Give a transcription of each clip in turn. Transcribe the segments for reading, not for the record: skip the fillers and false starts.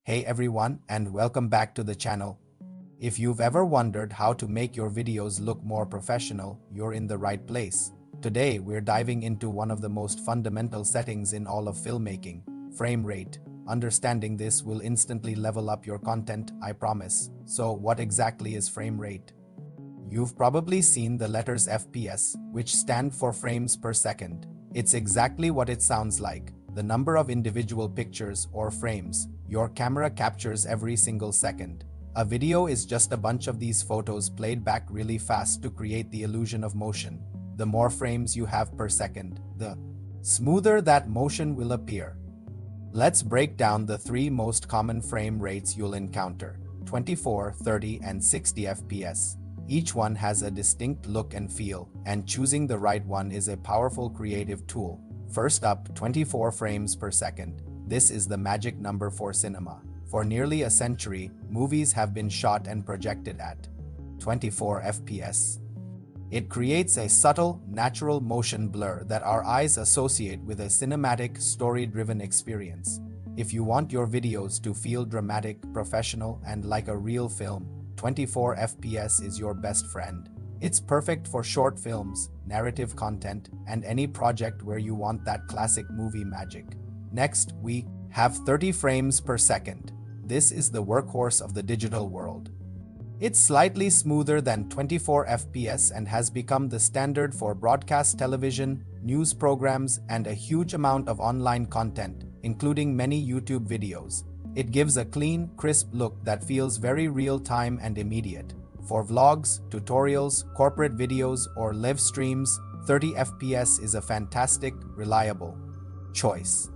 Hey everyone, and welcome back to the channel. If you've ever wondered how to make your videos look more professional, you're in the right place. Today, we're diving into one of the most fundamental settings in all of filmmaking, frame rate. Understanding this will instantly level up your content, I promise. So, what exactly is frame rate? You've probably seen the letters FPS, which stand for frames per second. It's exactly what it sounds like. The number of individual pictures or frames your camera captures every single second. A video is just a bunch of these photos played back really fast to create the illusion of motion. The more frames you have per second, the smoother that motion will appear. Let's break down the three most common frame rates you'll encounter: 24, 30, and 60 FPS. Each one has a distinct look and feel, and choosing the right one is a powerful creative tool. First up, 24 frames per second. This is the magic number for cinema. For nearly a century, movies have been shot and projected at 24 FPS. It creates a subtle, natural motion blur that our eyes associate with a cinematic, story-driven experience. If you want your videos to feel dramatic, professional, and like a real film, 24 FPS is your best friend. It's perfect for short films, narrative content, and any project where you want that classic movie magic. Next, we have 30 frames per second. This is the workhorse of the digital world. It's slightly smoother than 24 FPS and has become the standard for broadcast television, news programs, and a huge amount of online content, including many YouTube videos. It gives a clean, crisp look that feels very real-time and immediate. For vlogs, tutorials, corporate videos, or live streams, 30 FPS is a fantastic, reliable choice.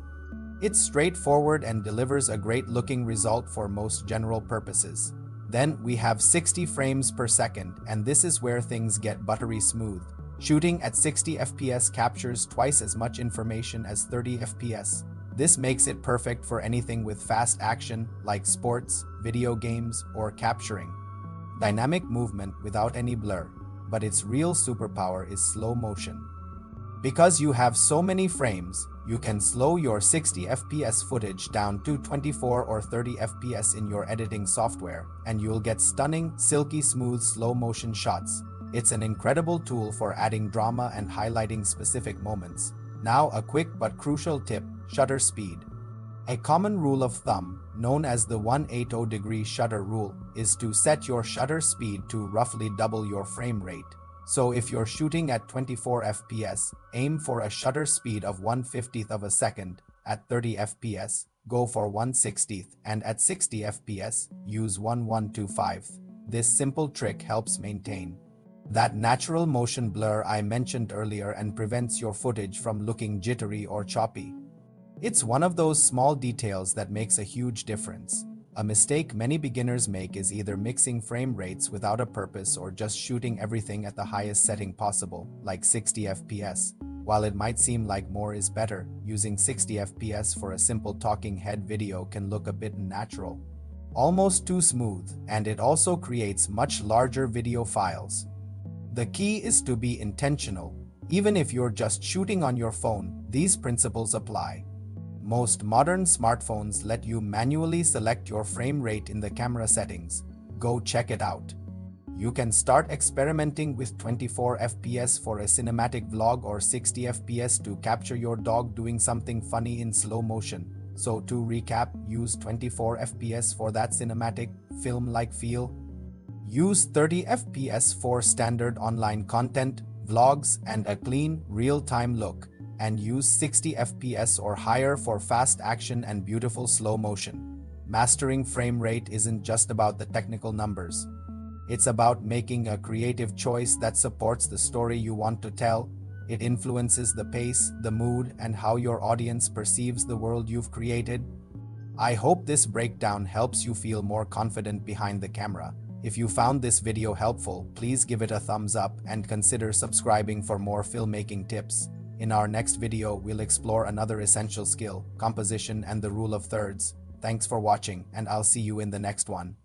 It's straightforward and delivers a great-looking result for most general purposes. Then we have 60 frames per second, and this is where things get buttery smooth. Shooting at 60 FPS captures twice as much information as 30 FPS. This makes it perfect for anything with fast action, like sports, video games, or capturing dynamic movement without any blur. But its real superpower is slow motion. Because you have so many frames, you can slow your 60 FPS footage down to 24 or 30 FPS in your editing software, and you'll get stunning, silky smooth slow motion shots. It's an incredible tool for adding drama and highlighting specific moments. Now, a quick but crucial tip: shutter speed. A common rule of thumb, known as the 180-degree shutter rule, is to set your shutter speed to roughly double your frame rate. So if you're shooting at 24 FPS, aim for a shutter speed of 1/50th of a second. At 30 FPS, go for 1/60th, and at 60 FPS, use 1/125th. This simple trick helps maintain that natural motion blur I mentioned earlier and prevents your footage from looking jittery or choppy. It's one of those small details that makes a huge difference. A mistake many beginners make is either mixing frame rates without a purpose or just shooting everything at the highest setting possible, like 60 FPS. While it might seem like more is better, using 60 FPS for a simple talking head video can look a bit unnatural, almost too smooth, and it also creates much larger video files. The key is to be intentional. Even if you're just shooting on your phone, these principles apply. Most modern smartphones let you manually select your frame rate in the camera settings. Go check it out. You can start experimenting with 24 FPS for a cinematic vlog or 60 FPS to capture your dog doing something funny in slow motion. So to recap, use 24 FPS for that cinematic, film-like feel. Use 30 FPS for standard online content, vlogs, and a clean, real-time look. And use 60 FPS or higher for fast action and beautiful slow motion. Mastering frame rate isn't just about the technical numbers. It's about making a creative choice that supports the story you want to tell. It influences the pace, the mood, and how your audience perceives the world you've created. I hope this breakdown helps you feel more confident behind the camera. If you found this video helpful, please give it a thumbs up and consider subscribing for more filmmaking tips. In our next video, we'll explore another essential skill: composition and the rule of thirds. Thanks for watching, and I'll see you in the next one.